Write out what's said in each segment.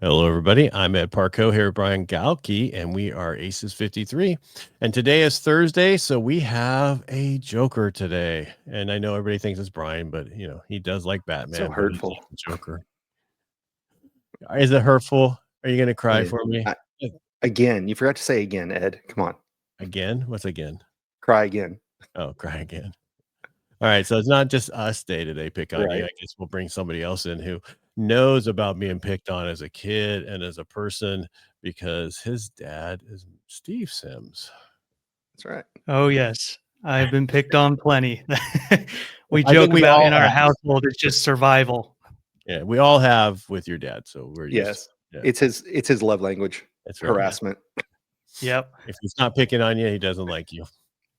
Hello, everybody. I'm Ed Parcaut here with Brian Galke, and we are Aces 53. And today is Thursday, so we have a Joker today. And I know everybody thinks it's Brian, but he does like So Batman, but he's hurtful. the Joker. Is it hurtful? Are you gonna cry Hey, for me? again, you forgot to say again, Ed. Come on, Again? What's again? cry again. Oh, cry again. All right, so it's not just us day to day pick on you. Right. I guess we'll bring somebody else in who knows about being picked on as a kid and as a person because his dad is Steve Sims. That's right. Oh, yes. I've been picked on plenty. We I think joke we about all in our have. household, it's just survival. Yeah, we all have with your dad, so we're used Yes, to it. it's his love language. That's right. Harassment. Yep. If he's not picking on you, he doesn't like you.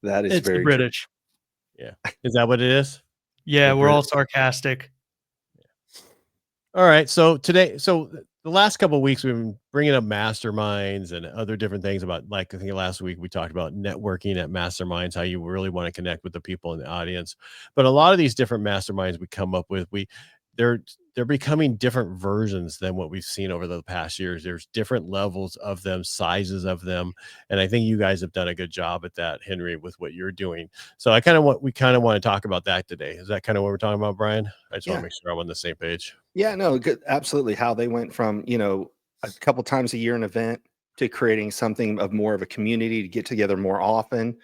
That is It's the very true. British. Yeah. Is that what it is? Yeah, The we're all British? sarcastic. All right. So today, the last couple of weeks, we've been bringing up masterminds and other different things about, like, I think last week we talked about networking at masterminds, how you really want to connect with the people in the audience. But a lot of these different masterminds we come up with, they're becoming different versions than what we've seen over the past years. There's different levels of them, sizes of them. And I think you guys have done a good job at that, Henry, with what you're doing. So we kind of want to talk about that today. Is that kind of what we're talking about, Brian? I just want Yeah. to make sure I'm on the same page. Yeah, no, good. Absolutely. How they went from, a couple times a year an event to creating something of more of a community to get together more often.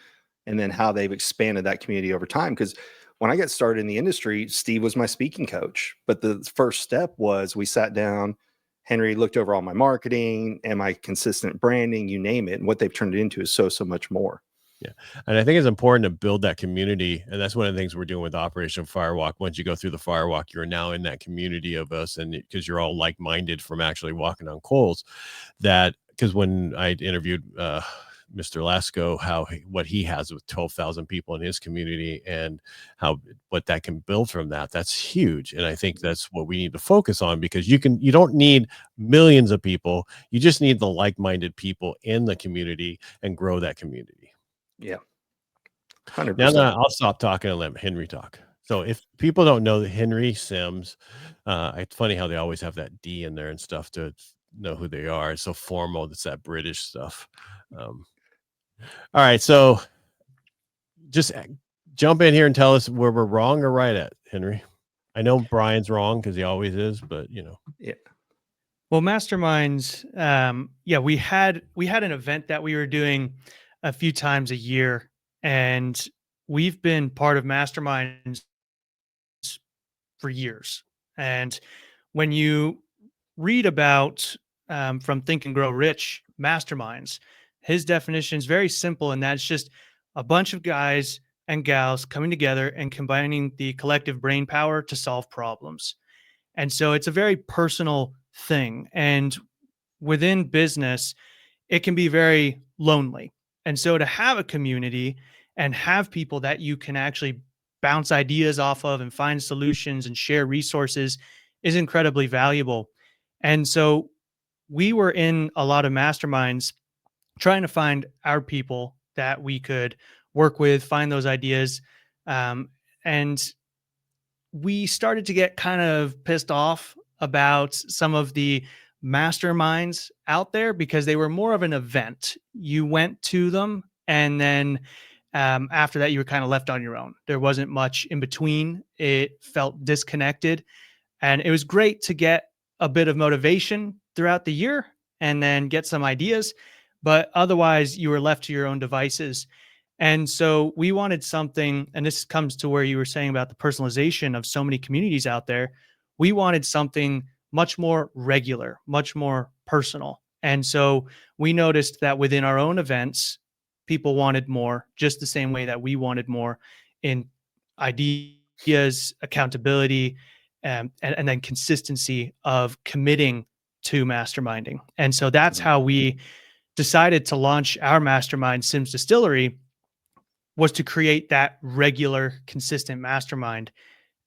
And then how they've expanded that community over time. Because when I got started in the industry, Steve was my speaking coach. But the first step was we sat down, Henry looked over all my marketing and my consistent branding, you name it. And what they've turned it into is so much more. Yeah. And I think it's important to build that community. And that's one of the things we're doing with Operation Firewalk. Once you go through the Firewalk, you're now in that community of us. And because you're all like-minded from actually walking on coals, because when I interviewed Mr. Lasco, what he has with 12,000 people in his community and what that can build from that's huge. And I think that's what we need to focus on, because you don't need millions of people. You just need the like-minded people in the community and grow that community. Yeah. 100%. Now that I'll stop talking and let Henry talk. So if people don't know Henry Sims, it's funny how they always have that D in there and stuff to know who they are. It's so formal. It's that British stuff. All right. So just jump in here and tell us where we're wrong or right at, Henry. I know Brian's wrong because he always is, but Yeah. Well, Masterminds, we had an event that we were doing a few times a year, and we've been part of Masterminds for years. And when you read about from Think and Grow Rich Masterminds, his definition is very simple, and that's just a bunch of guys and gals coming together and combining the collective brain power to solve problems. And so it's a very personal thing. And within business, it can be very lonely. And so to have a community and have people that you can actually bounce ideas off of and find solutions and share resources is incredibly valuable. And so we were in a lot of masterminds trying to find our people that we could work with, find those ideas. And we started to get kind of pissed off about some of the masterminds out there because they were more of an event. You went to them, and then after that, you were kind of left on your own. There wasn't much in between. It felt disconnected. And it was great to get a bit of motivation throughout the year and then get some ideas. But otherwise, you were left to your own devices. And so we wanted something, and this comes to where you were saying about the personalization of so many communities out there. We wanted something much more regular, much more personal. And so we noticed that within our own events, people wanted more, just the same way that we wanted more in ideas, accountability, and then consistency of committing to masterminding. And so that's how we decided to launch our mastermind, SimDistillery, was to create that regular, consistent mastermind.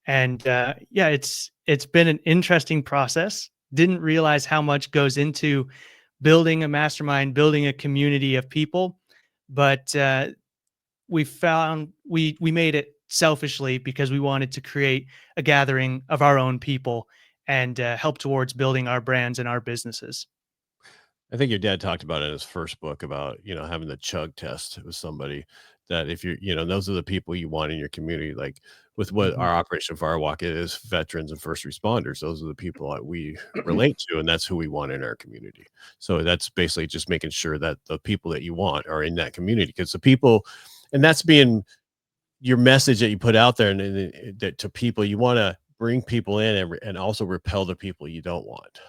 And it's been an interesting process. Didn't realize how much goes into building a mastermind, building a community of people, but we found we made it selfishly because we wanted to create a gathering of our own people and help towards building our brands and our businesses. I think your dad talked about it in his first book about, having the chug test with somebody that if those are the people you want in your community. Like with what Mhm. our Operation Firewalk is, veterans and first responders, those are the people that we relate to, and that's who we want in our community. So that's basically just making sure that the people that you want are in that community, because the people, and that's being your message that you put out there, and that to people, you want to bring people in and also repel the people you don't want.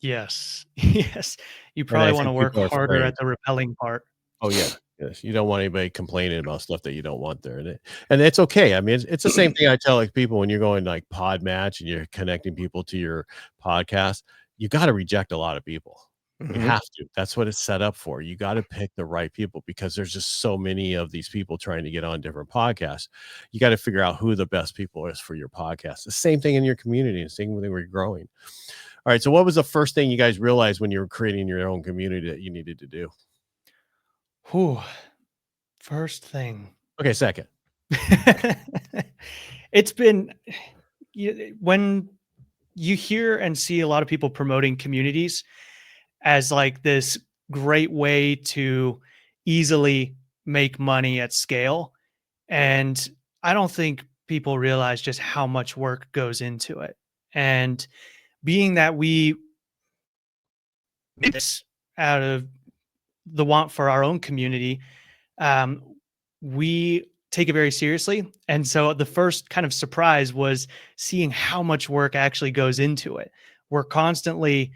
Yes. Yes. You And probably I want to think work people are harder afraid. at the repelling part. Oh, yeah. Yes, you don't want anybody complaining about stuff that you don't want there, and it's okay. I mean, it's the same thing I tell, like, people when you're going, like, pod match and you're connecting people to your podcast, you gotta reject a lot of people. You Mhm. have to. That's what it's set up for. You gotta pick the right people, because there's just so many of these people trying to get on different podcasts. You gotta figure out who the best people is for your podcast. The same thing in your community, the same thing when you're growing. Alright, so what was the first thing you guys realized when you were creating your own community that you needed to do? Whew. First thing. Okay, second. It's been when you hear and see a lot of people promoting communities as like this great way to easily make money at scale. And I don't think people realize just how much work goes into it. And being that we this out of the want for our own community, um, we take it very seriously. And so the first kind of surprise was seeing how much work actually goes into it. We're constantly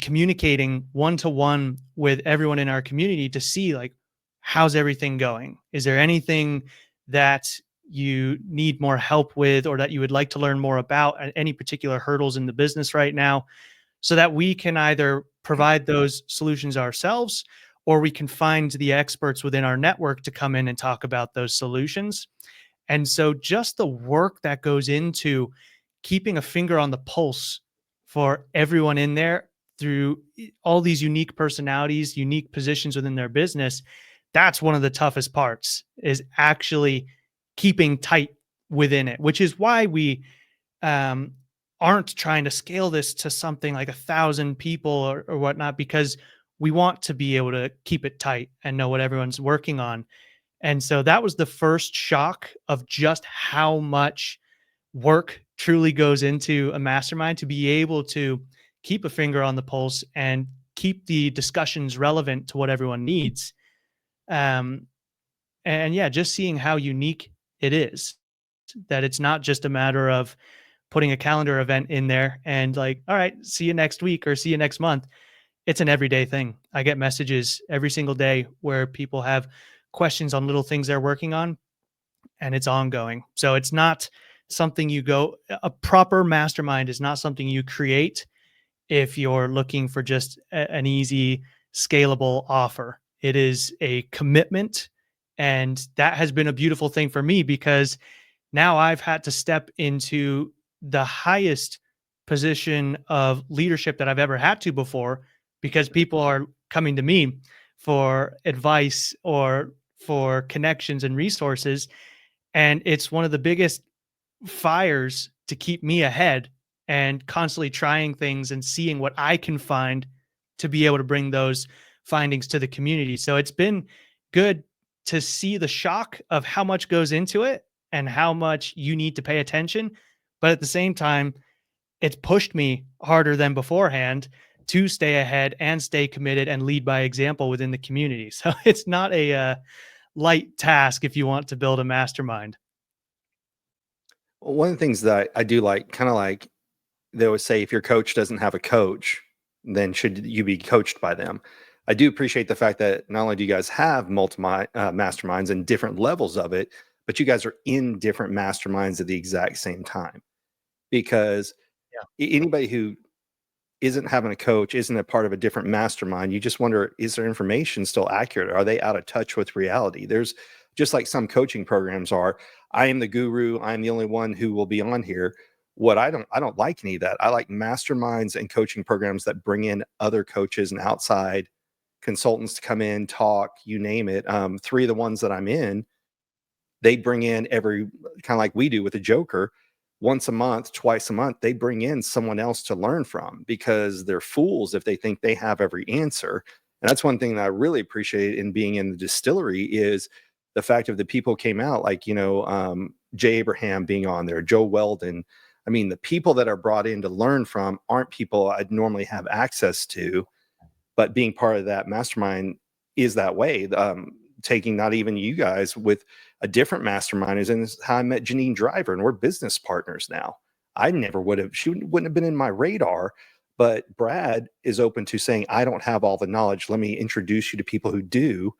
communicating one to one with everyone in our community to see like, how's everything going? Is there anything that you need more help with, or that you would like to learn more about? Any particular hurdles in the business right now, so that we can either provide those solutions ourselves, or we can find the experts within our network to come in and talk about those solutions. And so just the work that goes into keeping a finger on the pulse for everyone in there through all these unique personalities, unique positions within their business, that's one of the toughest parts, is actually keeping tight within it, which is why we um, aren't trying to scale this to something like 1,000 people or whatnot, because we want to be able to keep it tight and know what everyone's working on. And so that was the first shock of just how much work truly goes into a mastermind, to be able to keep a finger on the pulse and keep the discussions relevant to what everyone needs. Um, and yeah, just seeing how unique it is, that it's not just a matter of putting a calendar event in there and like, all right, see you next week or see you next month. It's an everyday thing. I get messages every single day where people have questions on little things they're working on, and it's ongoing. So it's not something a proper mastermind is not something you create if you're looking for just an easy, scalable offer. It is a commitment. And that has been a beautiful thing for me, because now I've had to step into the highest position of leadership that I've ever had to before, because people are coming to me for advice or for connections and resources. And it's one of the biggest fires to keep me ahead and constantly trying things and seeing what I can find to be able to bring those findings to the community. So it's been good to see the shock of how much goes into it and how much you need to pay attention. But at the same time, it's pushed me harder than beforehand to stay ahead and stay committed and lead by example within the community. So it's not a light task if you want to build a mastermind. Well, one of the things that I do like, kind of like they would say, if your coach doesn't have a coach, then should you be coached by them? I do appreciate the fact that not only do you guys have multiple masterminds and different levels of it, but you guys are in different masterminds at the exact same time. Because anybody who isn't having a coach, isn't a part of a different mastermind, you just wonder, is their information still accurate? Are they out of touch with reality? There's just like some coaching programs are, I am the guru, I'm the only one who will be on here. What I don't like any of that. I like masterminds and coaching programs that bring in other coaches and outside consultants to come in, talk, you name it. Three of the ones that I'm in, they bring in every, kind of like we do with the Joker. once a month, twice a month, they bring in someone else to learn from, because they're fools if they think they have every answer. And that's one thing that I really appreciate in being in the distillery, is the fact of the people came out, like, Jay Abraham being on there, Joe Weldon. I mean, the people that are brought in to learn from aren't people I'd normally have access to, but being part of that mastermind is that way. Taking not even you guys with a different mastermind is how I met Janine Driver, and we're business partners now. I never would have, she wouldn't have been in my radar, but Brad is open to saying, I don't have all the knowledge. Let me introduce you to people who do.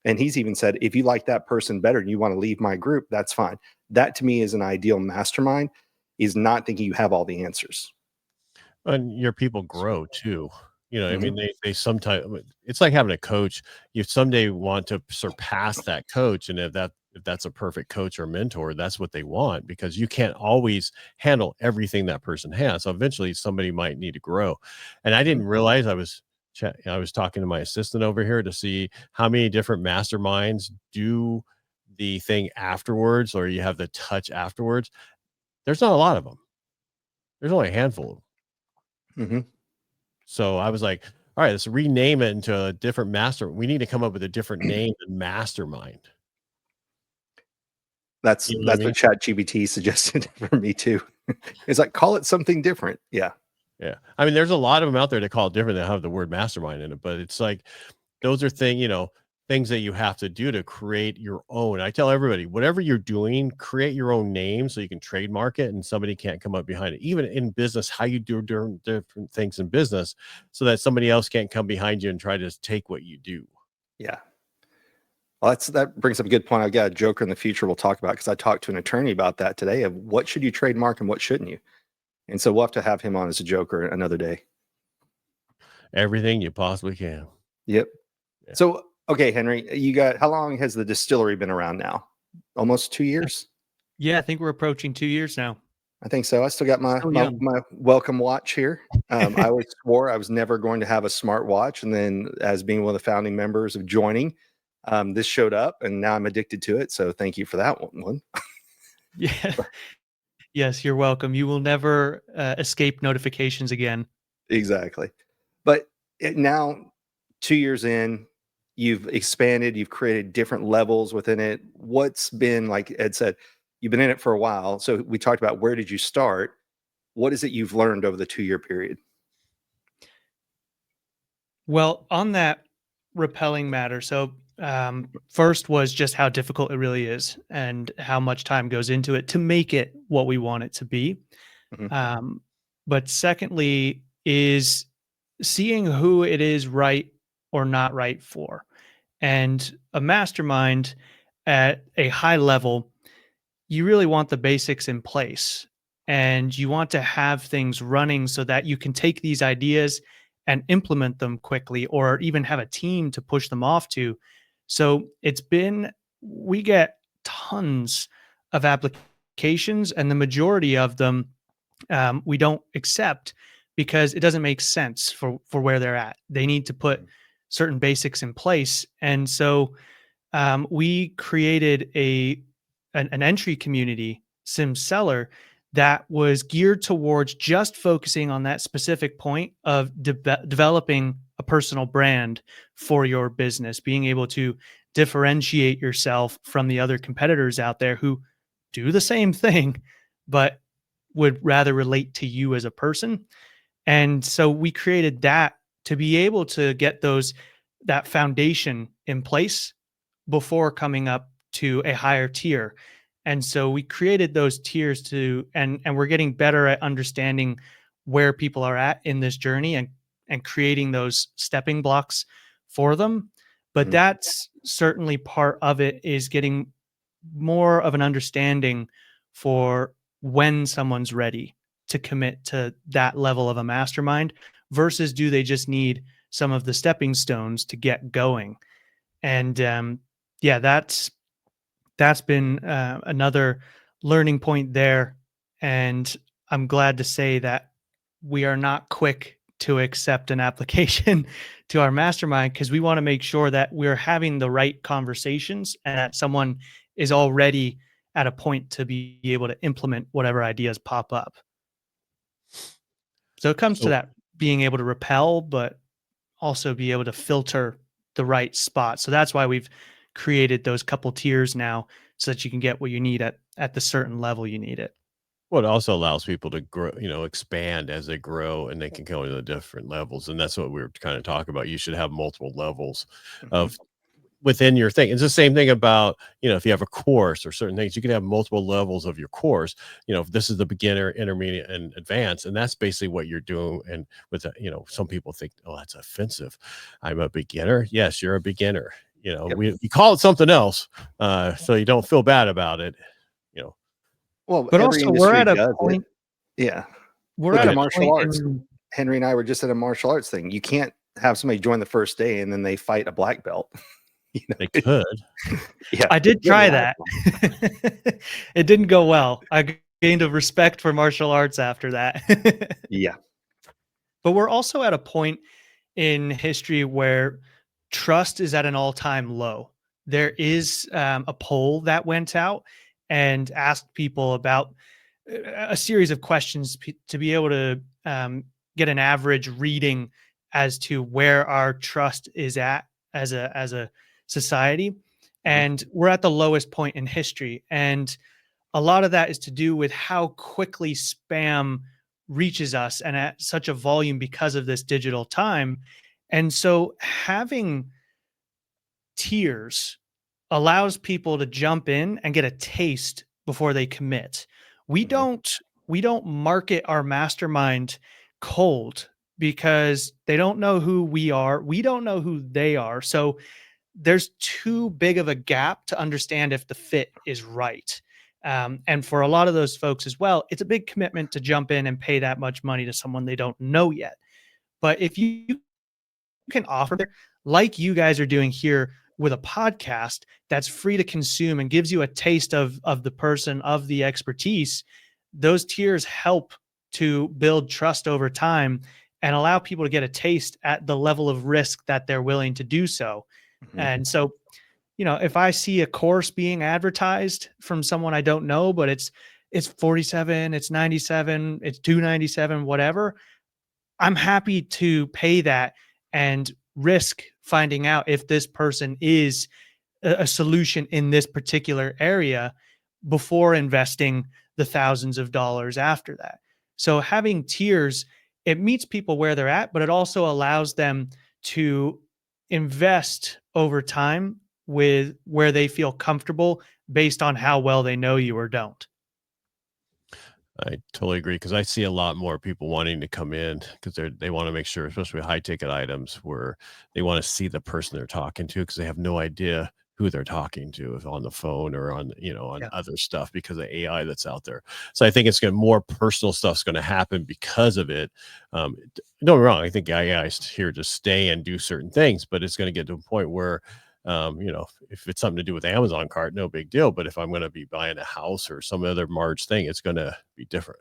And he's even said, if you like that person better and you want to leave my group, that's fine. That to me is an ideal mastermind, is not thinking you have all the answers. And your people grow too. I mean, Mhm. they sometimes, it's like having a coach. You someday want to surpass that coach. And if that's a perfect coach or mentor, that's what they want, because you can't always handle everything that person has. So eventually somebody might need to grow. And I didn't realize, I was talking to my assistant over here to see how many different masterminds do the thing afterwards, or you have the touch afterwards. There's not a lot of them. There's only a handful of them. Mhm. So I was like, all right, let's rename it into a different master. We need to come up with a different name than mastermind. That's You know what I that's mean? what ChatGPT suggested for me too. It's like, call it something different. Yeah. Yeah. I mean, there's a lot of them out there that call it different that have the word mastermind in it, but it's like, those are things that you have to do to create your own. I tell everybody, whatever you're doing, create your own name so you can trademark it and somebody can't come up behind it. Even in business, how you do different things in business, so that somebody else can't come behind you and try to take what you do. Yeah. Well, that brings up a good point. I've got a joker in the future we'll talk about, because I talked to an attorney about that today, of what should you trademark and what shouldn't you. And so we'll have to have him on as a joker another day. Everything you possibly can. Yep. Yeah. So, okay, Henry, how long has the distillery been around now? Almost 2 years? Yeah, I think we're approaching 2 years now. I think so. I still got my Still my, young. my welcome watch here. I always swore I was never going to have a smart watch, and then, as being one of the founding members of joining, this showed up, and now I'm addicted to it. So thank you for that one. Yeah. Yes, you're welcome. You will never escape notifications again. Exactly. But now, 2 years in, you've expanded, you've created different levels within it. What's been, like Ed said, you've been in it for a while. So we talked about, where did you start? What is it you've learned over the 2-year period? Well, on that repelling matter, so first was just how difficult it really is and how much time goes into it to make it what we want it to be. Mhm. But secondly, is seeing who it is right or not right for. And a mastermind at a high level, you really want the basics in place and you want to have things running so that you can take these ideas and implement them quickly, or even have a team to push them off to. So we get tons of applications, and the majority of them we don't accept because it doesn't make sense for where they're at. They need to put certain basics in place, and so we created an entry community, SimCellar, that was geared towards just focusing on that specific point of developing a personal brand for your business, being able to differentiate yourself from the other competitors out there who do the same thing, but would rather relate to you as a person. And so we created that to be able to get that foundation in place before coming up to a higher tier. And so we created those tiers and we're getting better at understanding where people are at in this journey and creating those stepping blocks for them. But Mhm. that's certainly part of it, is getting more of an understanding for when someone's ready to commit to that level of a mastermind versus do they just need some of the stepping stones to get going. And yeah, that's been another learning point there. And I'm glad to say that we are not quick to accept an application to our mastermind, because we want to make sure that we're having the right conversations and that someone is already at a point to be able to implement whatever ideas pop up. So it comes to that being able to repel, but also be able to filter the right spot. So that's why we've created those couple tiers now so that you can get what you need at the certain level you need it. Well, it also allows people to grow, expand as they grow and they can go into the different levels. And that's what we were kind of talking about. You should have multiple levels of within your thing. It's the same thing about, if you have a course or certain things, you can have multiple levels of your course. If this is the beginner, intermediate, and advanced, and that's basically what you're doing. And with, some people think, oh, that's offensive. I'm a beginner. Yes, you're a beginner. We call it something else, so you don't feel bad about it. Well, but also we're at a point. Yeah. We're Look at at a martial point arts. Henry and I were just at a martial arts thing. You can't have somebody join the first day and then they fight a black belt. They could. Yeah, I did try that. It didn't go well. I gained a respect for martial arts after that. Yeah. But we're also at a point in history where trust is at an all-time low. There is a poll that went out and asked people about a series of questions to be able to get an average reading as to where our trust is at as a society. And we're at the lowest point in history. And a lot of that is to do with how quickly spam reaches us and at such a volume because of this digital time. And so having tiers allows people to jump in and get a taste before they commit. We don't market our mastermind cold because they don't know who we are. We don't know who they are. So there's too big of a gap to understand if the fit is right. And for a lot of those folks as well, it's a big commitment to jump in and pay that much money to someone they don't know yet. But if you can offer, like you guys are doing here with a podcast that's free to consume and gives you a taste of the person, of the expertise, those tiers help to build trust over time and allow people to get a taste at the level of risk that they're willing to do so. And so, if I see a course being advertised from someone I don't know, but it's 47, it's 97, it's 297, whatever, I'm happy to pay that and risk finding out if this person is a solution in this particular area before investing the thousands of dollars after that. So having tiers, it meets people where they're at, but it also allows them to invest over time with where they feel comfortable based on how well they know you or don't. I totally agree because I see a lot more people wanting to come in because they want to make sure, especially high ticket items, where they want to see the person they're talking to because they have no idea who they're talking to, if on the phone or on other stuff because of AI that's out there. So I think it's going to more personal stuff's going to happen because of it. Don't get me wrong, I think AI is here to stay and do certain things, but it's going to get to a point where if it's something to do with Amazon cart, no big deal. But if I'm going to be buying a house or some other large thing, it's going to be different.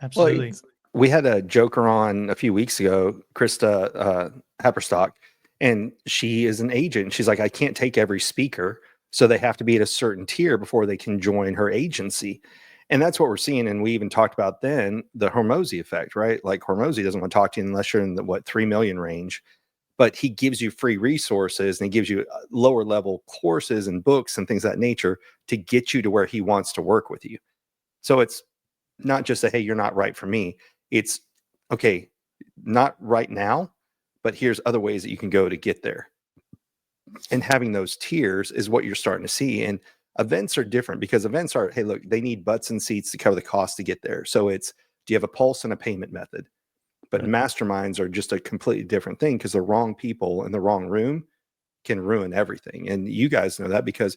Absolutely. Well, we had a joker on a few weeks ago, Krista Happerstock, and she is an agent. She's like, I can't take every speaker, so they have to be at a certain tier before they can join her agency. And that's what we're seeing. And we even talked about then the Hormozy effect, right? Like Hormozy doesn't want to talk to you unless you're in the 3 million range. But he gives you free resources and he gives you lower level courses and books and things of that nature to get you to where he wants to work with you. So it's not just a, hey, you're not right for me. It's okay, not right now, but here's other ways that you can go to get there. And having those tiers is what you're starting to see. And events are different because events are, hey, look, they need butts and seats to cover the cost to get there. So it's, do you have a pulse and a payment method? But masterminds are just a completely different thing because the wrong people in the wrong room can ruin everything. And you guys know that because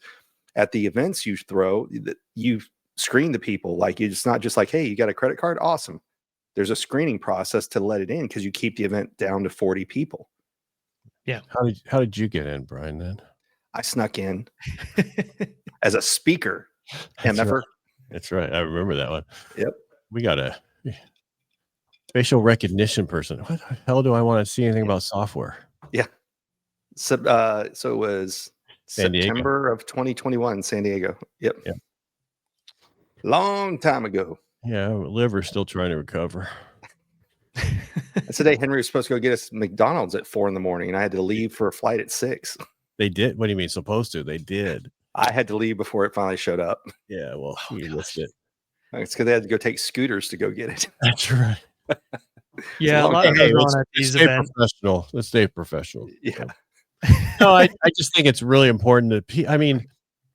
at the events you throw, you screen the people. Like it's not just like, hey, you got a credit card? Awesome. There's a screening process to let it in because you keep the event down to 40 people. Yeah. How did you get in, Brian, then? I snuck in as a speaker. That's MFer. right. That's right. I remember that one. Yep. We got a facial recognition person. What the hell do I want to see anything about software? Yeah. So it was San Diego. September of 2021, San Diego. Yep. Yeah. Long time ago. Yeah, liver's still trying to recover. That's the day Henry was supposed to go get us McDonald's at 4 a.m, and I had to leave for a flight at 6. They did. What do you mean supposed to? They did. I had to leave before it finally showed up. Yeah, well, you missed it. It's because they had to go take scooters to go get it. That's right. Yeah, a long lot time. goes on at Let's these stay events. professional. Let's stay professional. Yeah. No, I just think it's really important to. I mean,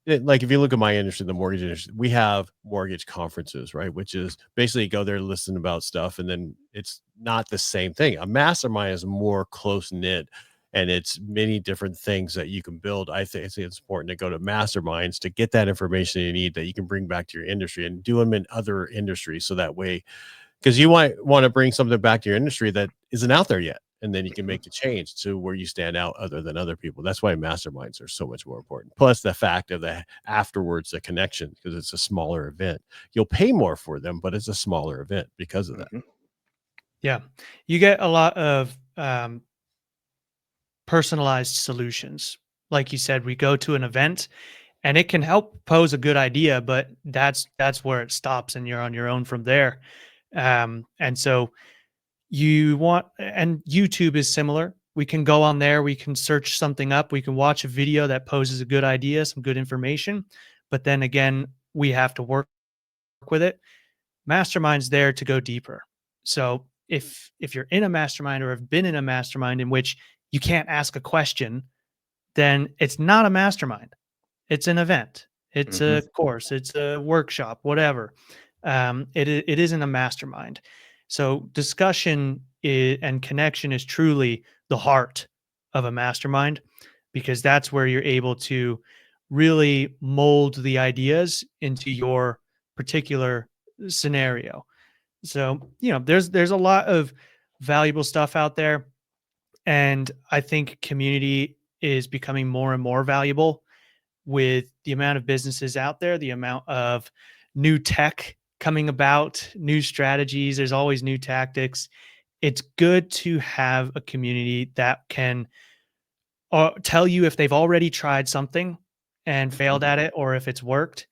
like if you look at my industry, the mortgage industry, we have mortgage conferences, right? Which is basically you go there, listen about stuff, and then it's not the same thing. A mastermind is more close knit, and it's many different things that you can build. I think it's important to go to masterminds to get that information you need that you can bring back to your industry and do them in other industries. So that way, because you might want to bring something back to your industry that isn't out there yet. And then you can make the change to where you stand out other than other people. That's why masterminds are so much more important. Plus the fact of the afterwards, the connection, because it's a smaller event. You'll pay more for them, but it's a smaller event because of that. Yeah. You get a lot of personalized solutions. Like you said, we go to an event and it can help pose a good idea, but that's where it stops and you're on your own from there. And so and YouTube is similar. We can go on there, we can search something up, we can watch a video that poses a good idea, some good information, but then again, we have to work with it. Mastermind's there to go deeper. So if you're in a mastermind or have been in a mastermind in which you can't ask a question, then it's not a mastermind. It's an event. It's a course. It's a workshop, whatever. It isn't a mastermind. So discussion and connection is truly the heart of a mastermind, because that's where you're able to really mold the ideas into your particular scenario. So, there's a lot of valuable stuff out there. And I think community is becoming more and more valuable with the amount of businesses out there, the amount of new tech coming about, new strategies. There's always new tactics. It's good to have a community that can tell you if they've already tried something and failed at it, or if it's worked,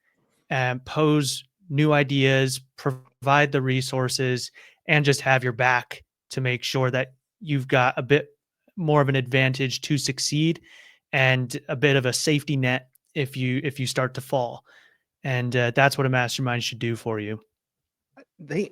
and pose new ideas, provide the resources, and just have your back to make sure that you've got a bit more of an advantage to succeed and a bit of a safety net if you start to fall. And that's what a mastermind should do for you.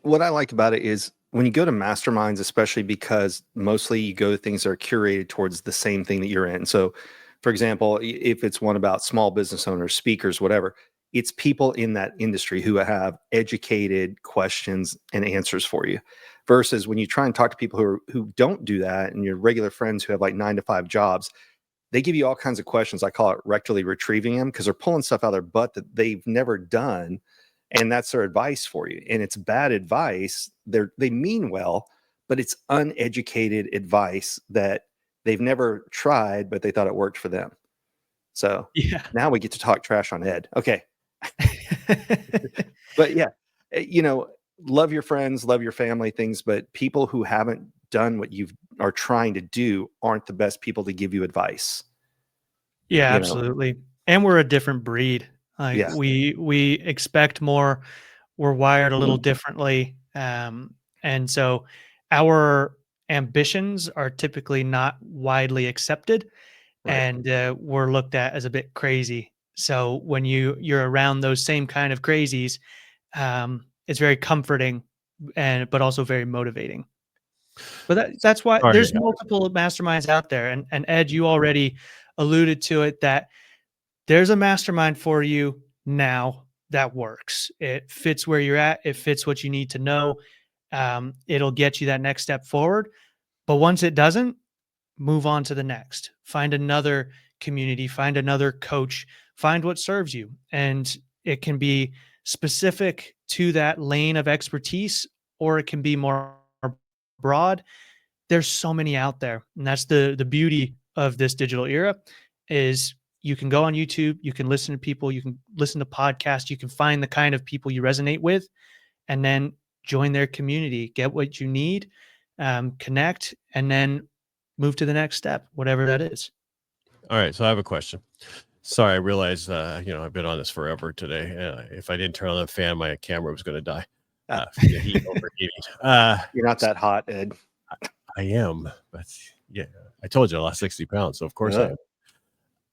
What I like about it is when you go to masterminds, especially because mostly you go to things that are curated towards the same thing that you're in. So, for example, if it's one about small business owners, speakers, whatever, it's people in that industry who have educated questions and answers for you. Versus when you try and talk to people who don't do that, and your regular friends who have like 9-to-5 jobs, they give you all kinds of questions. I call it rectally retrieving them, because they're pulling stuff out of their butt that they've never done. And that's their advice for you. And it's bad advice. They mean well, but it's uneducated advice that they've never tried, but they thought it worked for them. So Yeah. now we get to talk trash on Ed. Okay. But yeah, love your friends, love your family, things, but people who haven't done what you are trying to do aren't the best people to give you advice. Yeah, absolutely. And we're a different breed. Like Yeah. we expect more. We're wired a little differently. And so our ambitions are typically not widely accepted. Right. And we're looked at as a bit crazy. So when you're around those same kind of crazies, it's very comforting but also very motivating. But that's why there's multiple masterminds out there. And Ed, you already alluded to it, that there's a mastermind for you now that works. It fits where you're at. It fits what you need to know. It'll get you that next step forward. But once it doesn't, move on to the next. Find another community, find another coach, find what serves you. And it can be specific to that lane of expertise, or it can be more broad. There's so many out there. And that's the beauty of this digital era, is you can go on YouTube, you can listen to people, you can listen to podcasts, you can find the kind of people you resonate with, and then join their community, get what you need, connect, and then move to the next step, whatever that is. All right. So I have a question. Sorry, I realized, I've been on this forever today. If I didn't turn on the fan, my camera was going to die. The heat overheating. You're not that hot, Ed. I am, but yeah, I told you I lost 60 pounds, so of course I Ugh. am.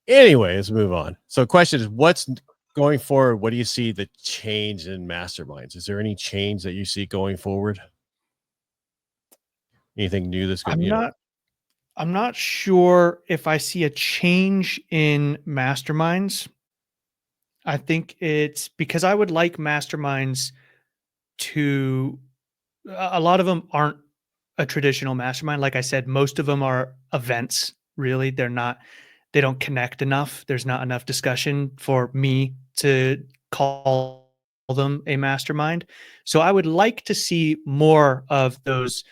Anyway, let's move on. So, question is, what's going forward? What do you see the change in masterminds? Is there any change that you see going forward? Anything new that's going to, I'm not sure if I see a change in masterminds. I think it's because I would like masterminds to a lot of them aren't a traditional mastermind. Like I said, most of them are events, really. They don't connect enough. There's not enough discussion for me to call them a mastermind. So I would like to see more of those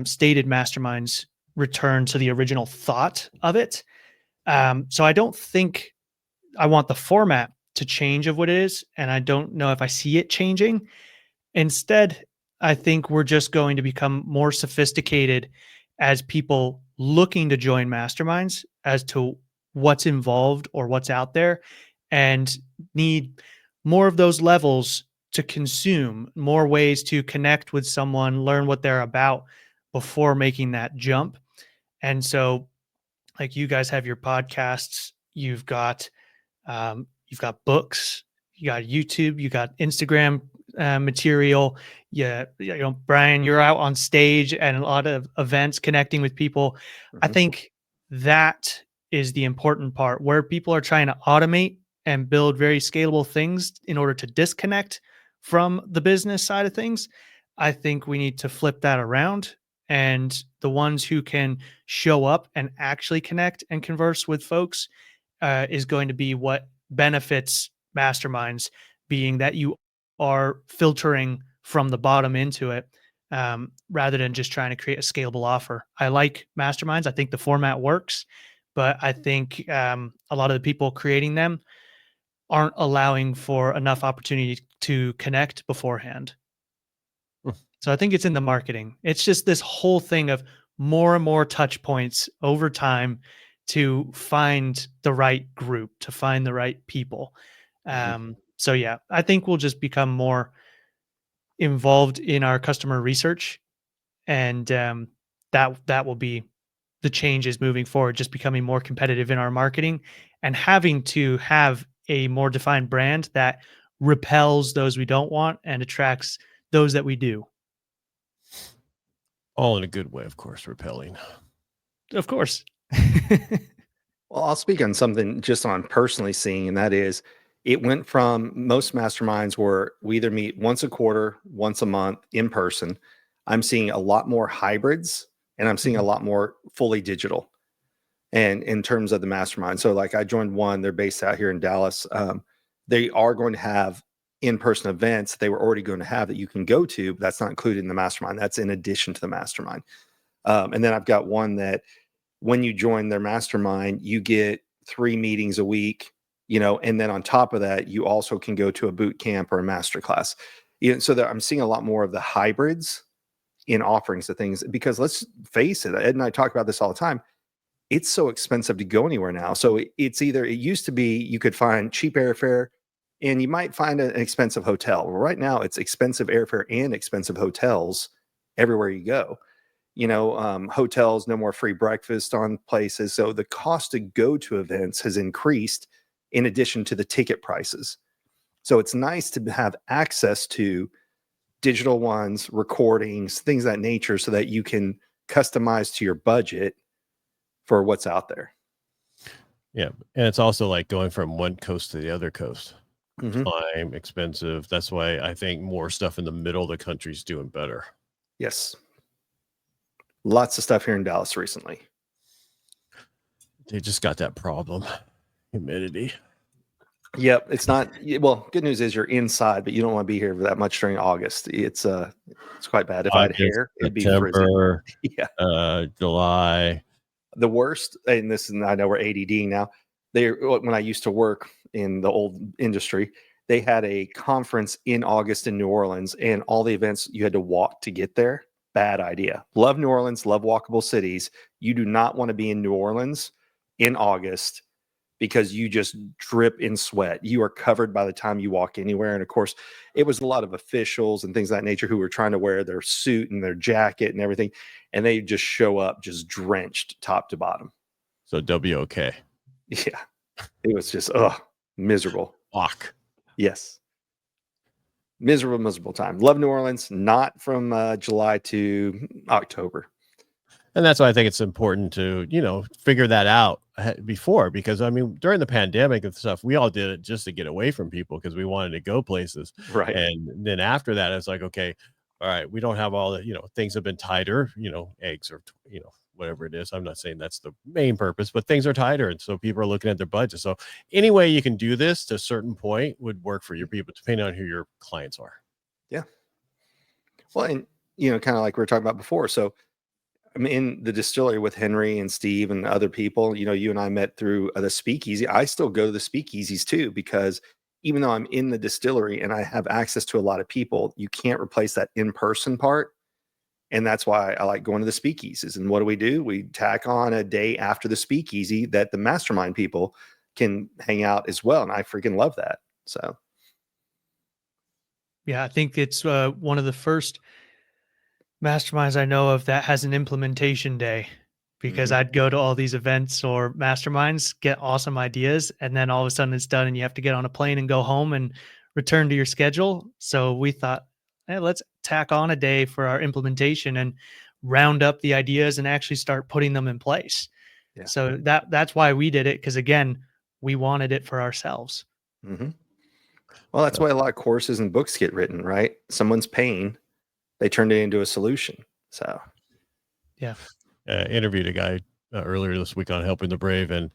stated masterminds return to the original thought of it. So I don't think I want the format to change of what it is, and I don't know if I see it changing. Instead, I think we're just going to become more sophisticated as people looking to join masterminds as to what's involved or what's out there, and need more of those levels to consume, more ways to connect with someone, learn what they're about before making that jump. And so, like, you guys have your podcasts, you've got books, you got YouTube, you got Instagram material. Yeah, Brian, you're out on stage and a lot of events connecting with people. I think that is the important part where people are trying to automate and build very scalable things in order to disconnect from the business side of things. I think we need to flip that around. And the ones who can show up and actually connect and converse with folks is going to be what benefits masterminds, being that you are filtering from the bottom into it, rather than just trying to create a scalable offer. I like masterminds. I think the format works, but I think a lot of the people creating them aren't allowing for enough opportunity to connect beforehand. So I think it's in the marketing. It's just this whole thing of more and more touch points over time to find the right group, to find the right people. So yeah, I think we'll just become more involved in our customer research, and that will be the changes moving forward. Just becoming more competitive in our marketing and having to have a more defined brand that repels those we don't want and attracts those that we do. all in a good way, of course, repelling? Of course. Well, I'll speak on something just on personally seeing, and that is it went from most masterminds where we either meet once a quarter, once a month in person. I'm seeing a lot more hybrids, and I'm seeing a lot more fully digital. And in terms of the mastermind, so like I joined one, they're based out here in Dallas. They are going to have in-person events they were already going to have that you can go to, but that's not included in the mastermind. That's in addition to the mastermind. And then I've got one that when you join their mastermind, you get 3 meetings a week, and then on top of that, you also can go to a boot camp or a master class. So that I'm seeing a lot more of the hybrids in offerings of things, because let's face it, Ed and I talk about this all the time. It's so expensive to go anywhere now. So it used to be you could find cheap airfare and you might find an expensive hotel. Well, right now it's expensive airfare and expensive hotels everywhere you go. Hotels, no more free breakfast on places. So the cost to go to events has increased in addition to the ticket prices. So it's nice to have access to digital ones, recordings, things of that nature, so that you can customize to your budget for what's out there. Yeah. And it's also like going from one coast to the other coast. Mhm. Time, expensive. That's why I think more stuff in the middle of the country is doing better. Yes. Lots of stuff here in Dallas recently. They just got that problem. Humidity. Yep, it's not well, good news is you're inside, but you don't want to be here that much during August. It's quite bad. If I had August, hair, it'd be frizzy. September, Yeah. July. The worst, and this is, I know we're ADD now. When I used to work in the old industry, they had a conference in August in New Orleans, and all the events you had to walk to get there. Bad idea. Love New Orleans, love walkable cities. You do not want to be in New Orleans in August because you just drip in sweat. You are covered by the time you walk anywhere. And of course, it was a lot of officials and things of that nature who were trying to wear their suit and their jacket and everything. And they just show up just drenched top to bottom. So WOK. Yeah. It was just, miserable. Fuck. Yes. Miserable time. Love New Orleans, not from July to October. And that's why I think it's important to, figure that out before, because I mean, during the pandemic and stuff, we all did it just to get away from people because we wanted to go places. Right. And then after that, it's like, okay, all right, we don't have all the, things have been tighter, eggs or, whatever it is. I'm not saying that's the main purpose, but things are tighter. And so people are looking at their budget. So any way you can do this to a certain point would work for your people, depending on who your clients are. Yeah. Well, and, kind of like we were talking about before. So I'm in the distillery with Henry and Steve and other people. You and I met through the speakeasy. I still go to the speakeasies too, because even though I'm in the distillery and I have access to a lot of people, you can't replace that in-person part. And that's why I like going to the speakeasies. And what do? We tack on a day after the speakeasy that the mastermind people can hang out as well. And I freaking love that. So. Yeah, I think it's one of the first masterminds I know of that has an implementation day, because I'd go to all these events or masterminds, get awesome ideas, and then all of a sudden it's done and you have to get on a plane and go home and return to your schedule. So we thought, hey, let's tack on a day for our implementation and round up the ideas and actually start putting them in place. Yeah. So that's why we did it, because again, we wanted it for ourselves. Mm-hmm. Well, that's why a lot of courses and books get written, right? Someone's pain, they turned it into a solution. So, yeah. Interviewed a guy earlier this week on Helping the Brave, and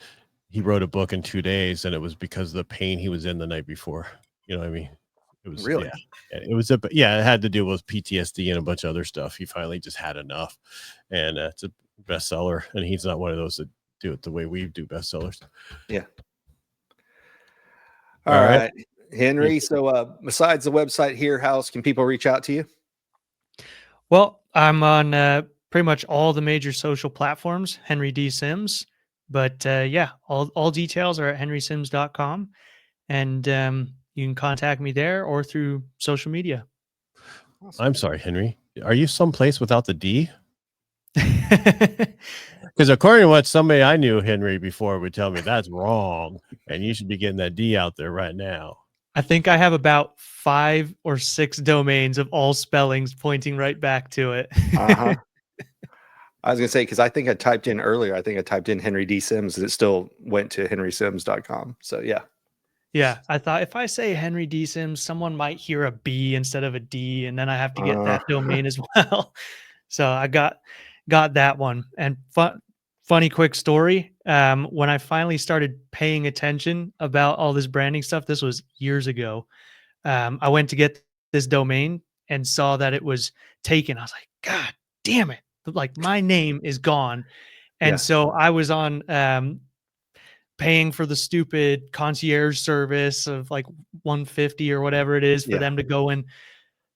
he wrote a book in 2 days, and it was because of the pain he was in the night before. You know what I mean? It was really, it was it had to do with PTSD and a bunch of other stuff. He finally just had enough, and it's a bestseller. And he's not one of those that do it the way we do bestsellers. Yeah. All right, Henry. So, besides the website here, how else can people reach out to you? Well, I'm on pretty much all the major social platforms, Henry D. Sims. But all details are at henrysims.com. And you can contact me there or through social media. Awesome. I'm sorry, Henry. Are you someplace without the D? Because according to what somebody I knew, Henry, before would tell me, that's wrong. And you should be getting that D out there right now. I think I have about 5 or 6 domains of all spellings pointing right back to it. I was going to say, because I think I typed in earlier, I typed in Henry D. Sims and it still went to henrysims.com. So, yeah. Yeah, I thought if I say Henry D. Sims, someone might hear a B instead of a D, and then I have to get that domain as well. So I got that one. And funny quick story. When I finally started paying attention about all this branding stuff, this was years ago. I went to get this domain and saw that it was taken. I was like, God damn it. Like, my name is gone. And so I was on paying for the stupid concierge service of like $150 or whatever it is for them to go and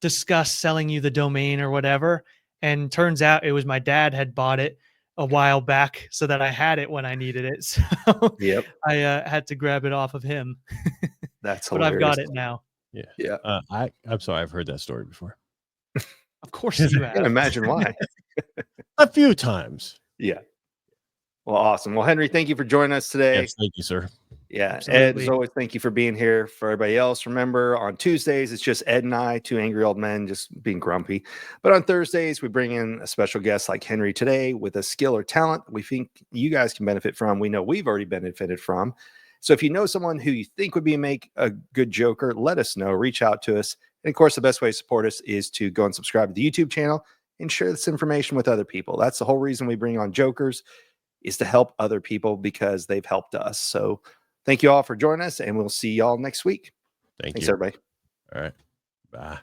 discuss selling you the domain or whatever. And turns out it was my dad had bought it a while back so that I had it when I needed it. So I had to grab it off of him. That's but hilarious. I've got it now. Yeah. I'm sorry. I've heard that story before. Of course you have. I can't imagine why. A few times. Yeah. Well, awesome. Well, Henry, thank you for joining us today. Yes, thank you, sir. Yeah. Absolutely. Ed, as always, thank you for being here. For everybody else, remember, on Tuesdays, it's just Ed and I, 2 angry old men just being grumpy. But on Thursdays, we bring in a special guest like Henry today with a skill or talent we think you guys can benefit from. We know we've already benefited from. So if you know someone who you think would make a good joker, let us know. Reach out to us. And of course, the best way to support us is to go and subscribe to the YouTube channel and share this information with other people. That's the whole reason we bring on jokers, is to help other people because they've helped us. So thank you all for joining us, and we'll see y'all next week. Thanks, everybody. All right. Bye.